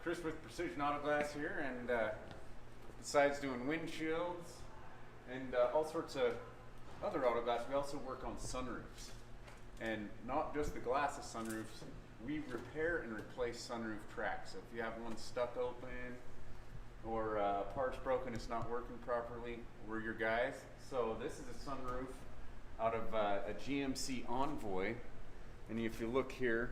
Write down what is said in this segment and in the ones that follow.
Chris with Precision Auto Glass here, and besides doing windshields and all sorts of other auto glass, we also work on sunroofs. And not just the glass of sunroofs, we repair and replace sunroof tracks. So if you have one stuck open or parts broken, it's not working properly, we're your guys. So this is a sunroof out of a GMC Envoy, and if you look here,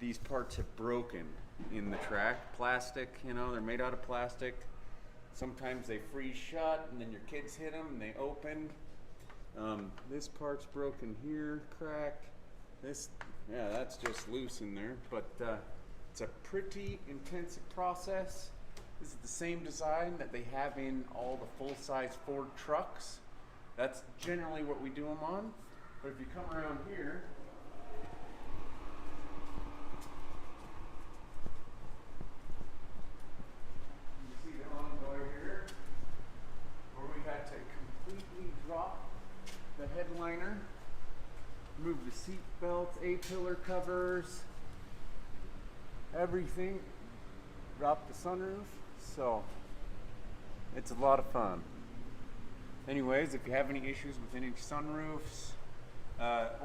these parts have broken in the track. Plastic, you know, they're made out of plastic. Sometimes they freeze shut and then your kids hit them and they open. This part's broken here, cracked. This, yeah, that's just loose in there, but it's a pretty intensive process. This is the same design that they have in all the full-size Ford trucks. That's generally what we do them on. But if you come around here, you see the Envoy here, where we had to completely drop the headliner, remove the seat belts, A-pillar covers, everything, drop the sunroof. So it's a lot of fun. Anyways, if you have any issues with any sunroofs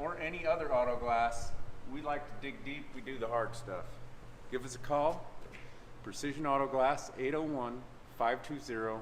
or any other auto glass, we like to dig deep. We do the hard stuff. Give us a call. Precision Auto Glass, 801-520-3131.